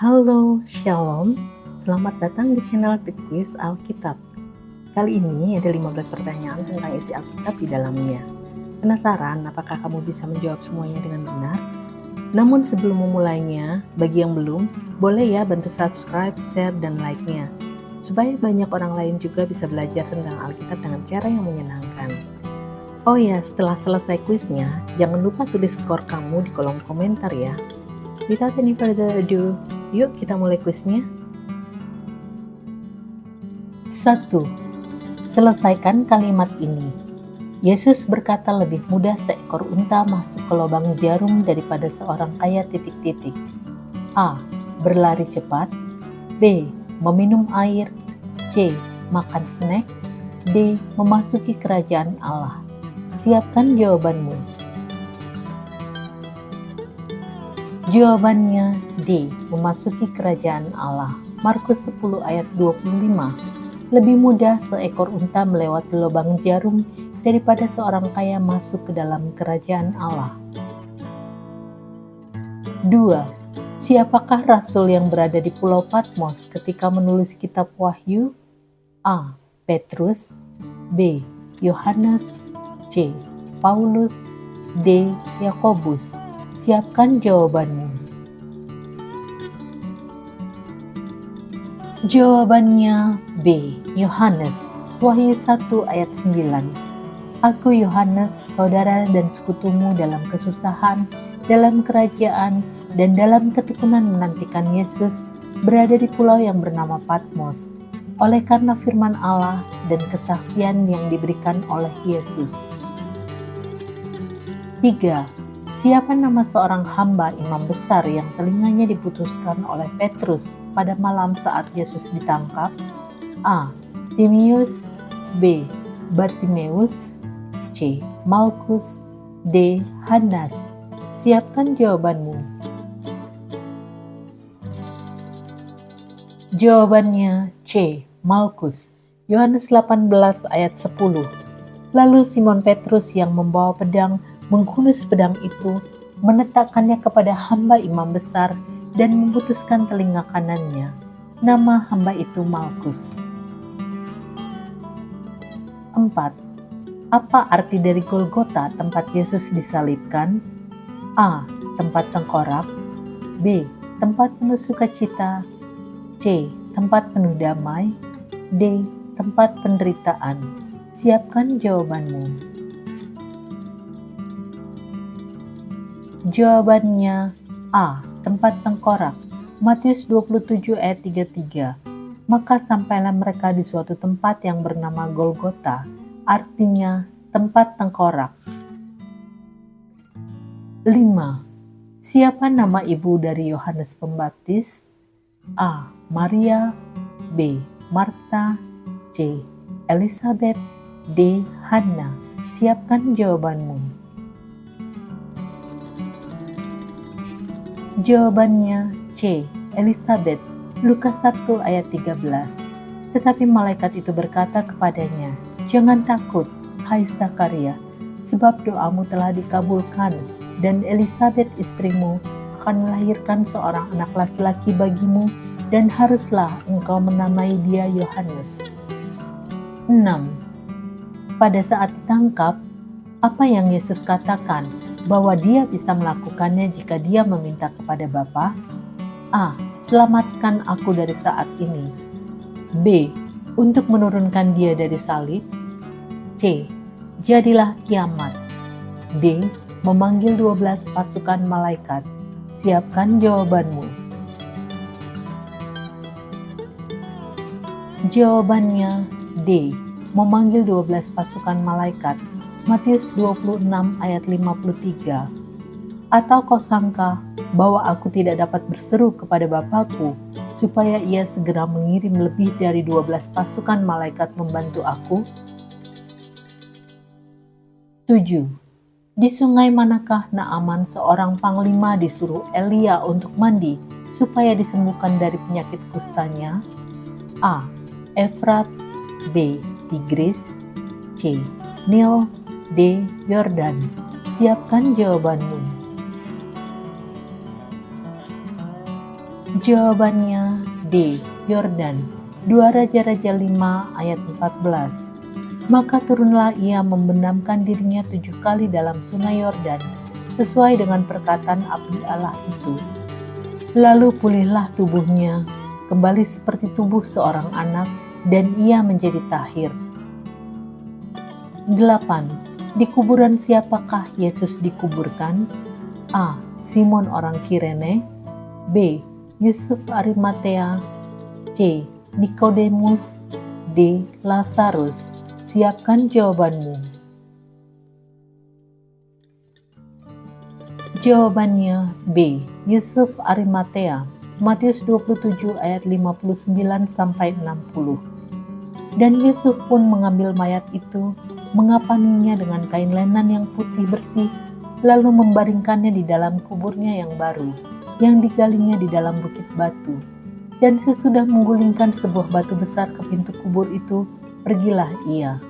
Halo, Shalom. Selamat datang di channel The Quiz Alkitab. Kali ini ada 15 pertanyaan tentang isi Alkitab di dalamnya. Penasaran apakah kamu bisa menjawab semuanya dengan benar? Namun sebelum memulainya, bagi yang belum, boleh ya bantu subscribe, share, dan like-nya. Supaya banyak orang lain juga bisa belajar tentang Alkitab dengan cara yang menyenangkan. Oh ya, setelah selesai kuisnya, jangan lupa tulis skor kamu di kolom komentar ya. Without any further ado, yuk kita mulai kuisnya. 1. Selesaikan kalimat ini. Yesus berkata lebih mudah seekor unta masuk ke lubang jarum daripada seorang kaya ... A. Berlari cepat. B. Meminum air. C. Makan snack. D. Memasuki kerajaan Allah. Siapkan jawabanmu. Jawabannya D. Memasuki kerajaan Allah. Markus 10 ayat 25. Lebih mudah seekor unta melewati lubang jarum daripada seorang kaya masuk ke dalam kerajaan Allah. 2. Siapakah rasul yang berada di Pulau Patmos ketika menulis kitab Wahyu? A. Petrus. B. Yohanes. C. Paulus. D. Yakobus. Siapkan jawabanmu. Jawabannya B. Yohanes. Wahyu 1 ayat 9. Aku Yohanes, saudara dan sekutumu dalam kesusahan, dalam kerajaan, dan dalam ketekunan menantikan Yesus, berada di pulau yang bernama Patmos, oleh karena firman Allah dan kesaksian yang diberikan oleh Yesus. 3. Siapa nama seorang hamba imam besar yang telinganya diputuskan oleh Petrus pada malam saat Yesus ditangkap? A. Timius. B. Bartimeus. C. Malkus. D. Hanas. Siapkan jawabanmu. Jawabannya C. Malkus. Yohanes 18 ayat 10. Lalu Simon Petrus yang membawa pedang menghunus pedang itu, menetakkannya kepada hamba imam besar dan memutuskan telinga kanannya. Nama hamba itu Malkus. 4. Apa arti dari Golgota, tempat Yesus disalibkan? A. Tempat tengkorak. B. Tempat penuh sukacita. C. Tempat penuh damai. D. Tempat penderitaan. Siapkan jawabanmu. Jawabannya A. Tempat tengkorak. Matius 27 ayat 33. Maka sampailah mereka di suatu tempat yang bernama Golgota, artinya tempat tengkorak. 5. Siapa nama ibu dari Yohanes Pembaptis? A. Maria. B. Marta. C. Elizabeth. D. Hana. Siapkan jawabanmu. Jawabannya C. Elizabeth. Lukas 1 ayat 13. Tetapi malaikat itu berkata kepadanya, "Jangan takut, hai Zakaria, sebab doamu telah dikabulkan, dan Elizabeth istrimu akan melahirkan seorang anak laki-laki bagimu, dan haruslah engkau menamai dia Yohanes." 6. Pada saat ditangkap, apa yang Yesus katakan bahwa dia bisa melakukannya jika dia meminta kepada Bapa? A. Selamatkan aku dari saat ini. B. Untuk menurunkan dia dari salib. C. Jadilah kiamat. D. Memanggil 12 pasukan malaikat. Siapkan jawabanmu. Jawabannya D. Memanggil 12 pasukan malaikat. Matius 26 ayat 53. Atau kau sangka bahwa aku tidak dapat berseru kepada Bapakku supaya ia segera mengirim lebih dari 12 pasukan malaikat membantu aku? 7. Di sungai manakah Naaman seorang panglima disuruh Elia untuk mandi supaya disembuhkan dari penyakit kustanya? A. Efrat. B. Tigris. C. Nil. D. Yordan. Siapkan jawabanmu. Jawabannya D. Yordan. 2 Raja-Raja 5 ayat 14. Maka turunlah ia membenamkan dirinya 7 kali dalam sungai Yordan, sesuai dengan perkataan abdi Allah itu. Lalu pulihlah tubuhnya, kembali seperti tubuh seorang anak, dan ia menjadi tahir. 8. Di kuburan siapakah Yesus dikuburkan? A. Simon orang Kirene. B. Yusuf Arimatea. C. Nikodemus. D. Lazarus. Siapkan jawabanmu. Jawabannya B. Yusuf Arimatea. Matius 27 ayat 59-60. Dan Yusuf pun mengambil mayat itu, mengapaninya dengan kain lenan yang putih bersih, lalu membaringkannya di dalam kuburnya yang baru, yang digalinya di dalam bukit batu. Dan sesudah menggulingkan sebuah batu besar ke pintu kubur itu, pergilah ia.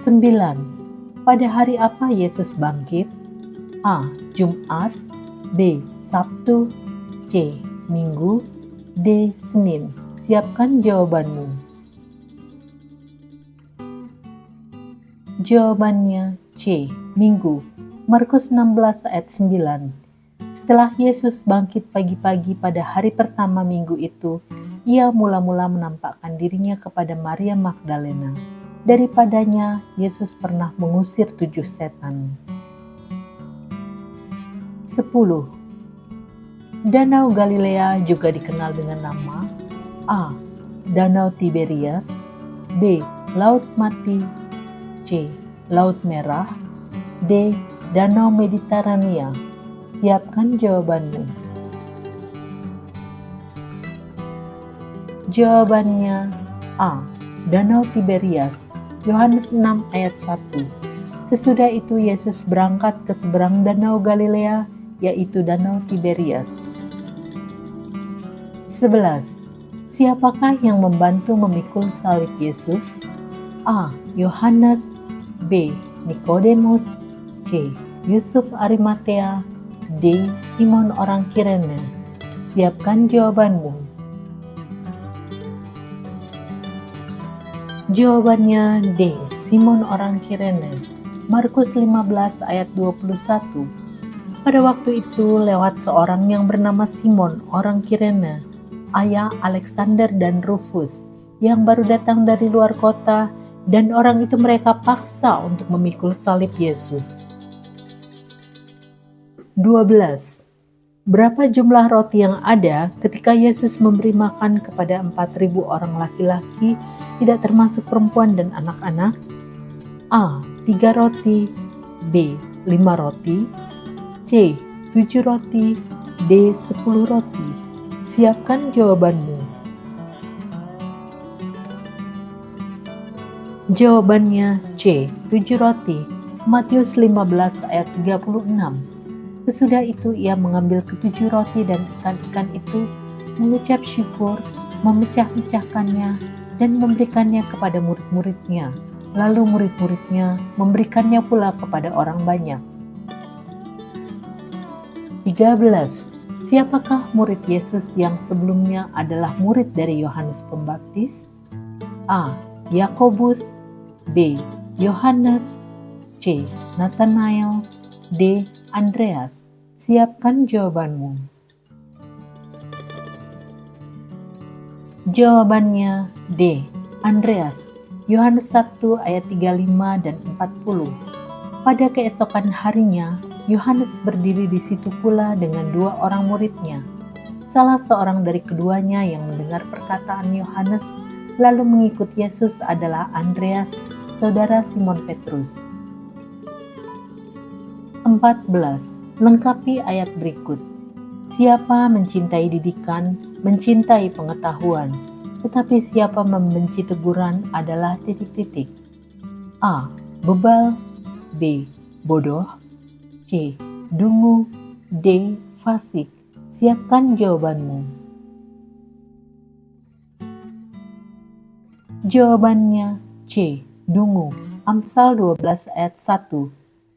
9. Pada hari apa Yesus bangkit? A. Jumat. B. Sabtu. C. Minggu. D. Senin. Siapkan jawabanmu. Jawabannya C. Minggu. Markus 16 ayat 9. Setelah Yesus bangkit pagi-pagi pada hari pertama minggu itu, ia mula-mula menampakkan dirinya kepada Maria Magdalena. Daripadanya, Yesus pernah mengusir 7 setan. 10. Danau Galilea juga dikenal dengan nama A. Danau Tiberias. B. Laut Mati. C. Laut Merah. D. Danau Mediterania. Siapkan jawabanmu. Jawabannya A. Danau Tiberias. Yohanes 6 ayat 1. Sesudah itu Yesus berangkat ke seberang Danau Galilea, yaitu Danau Tiberias. 11. Siapakah yang membantu memikul salib Yesus? A. Yohanes. B. Nikodemus. C. Yusuf Arimatea. D. Simon orang Kirene. Siapkan jawabanmu. Jawabannya D. Simon orang Kirene. Markus 15 ayat 21. Pada waktu itu lewat seorang yang bernama Simon orang Kirene, ayah Alexander dan Rufus, yang baru datang dari luar kota, dan orang itu mereka paksa untuk memikul salib Yesus. 12. Berapa jumlah roti yang ada ketika Yesus memberi makan kepada 4.000 orang laki-laki, tidak termasuk perempuan dan anak-anak? A. 3 roti. B. 5 roti. C. 7 roti. D. 10 roti. Siapkan jawabanmu. Jawabannya C. 7 roti. Matius 15 ayat 36. Sesudah itu ia mengambil ke-7 roti dan ikan-ikan itu, mengucap syukur, memecah-mecahkannya, dan memberikannya kepada murid-muridnya. Lalu murid-muridnya memberikannya pula kepada orang banyak. 13. Siapakah murid Yesus yang sebelumnya adalah murid dari Yohanes Pembaptis? A. Yakobus. B. Yohanes. C. Nathanael. D. Andreas. Siapkan jawabanmu. Jawabannya D. Andreas. Yohanes 1 ayat 35 dan 40. Pada keesokan harinya, Yohanes berdiri di situ pula dengan 2 orang muridnya. Salah seorang dari keduanya yang mendengar perkataan Yohanes lalu mengikut Yesus adalah Andreas, saudara Simon Petrus. 14. Lengkapi ayat berikut. Siapa mencintai didikan, mencintai pengetahuan, tetapi siapa membenci teguran adalah titik-titik. A. Bebal. B. Bodoh. C. Dungu. D. Fasik. Siapkan jawabanmu. Jawabannya C. Dungu. Amsal 12 ayat 1.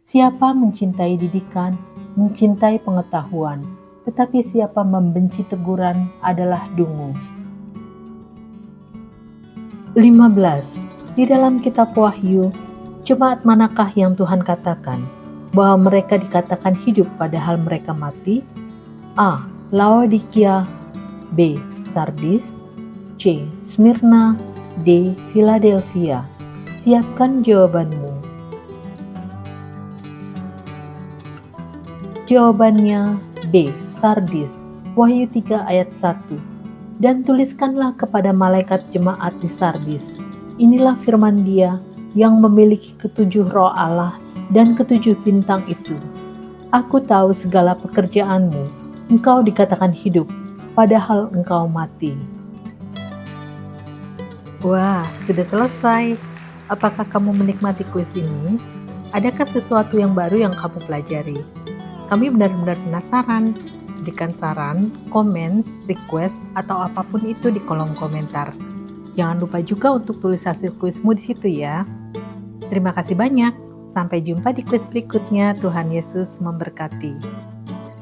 Siapa mencintai didikan, mencintai pengetahuan, tetapi siapa membenci teguran adalah dungu. 15. Di dalam kitab Wahyu, jemaat manakah yang Tuhan katakan bahwa mereka dikatakan hidup padahal mereka mati? A. Laodikia, B. Sardis, C. Smyrna, D. Philadelphia. Siapkan jawabanmu. Jawabannya B. Sardis, Wahyu 3 ayat 1. Dan tuliskanlah kepada malaikat jemaat di Sardis, inilah firman Dia yang memiliki ketujuh roh Allah dan ketujuh bintang itu. Aku tahu segala pekerjaanmu, engkau dikatakan hidup, padahal engkau mati. Wah, sudah selesai. Apakah kamu menikmati kuis ini? Adakah sesuatu yang baru yang kamu pelajari? Kami benar-benar penasaran. Berikan saran, komen, request, atau apapun itu di kolom komentar. Jangan lupa juga untuk tulis hasil kuismu di situ ya. Terima kasih banyak. Sampai jumpa di kuis berikutnya. Tuhan Yesus memberkati.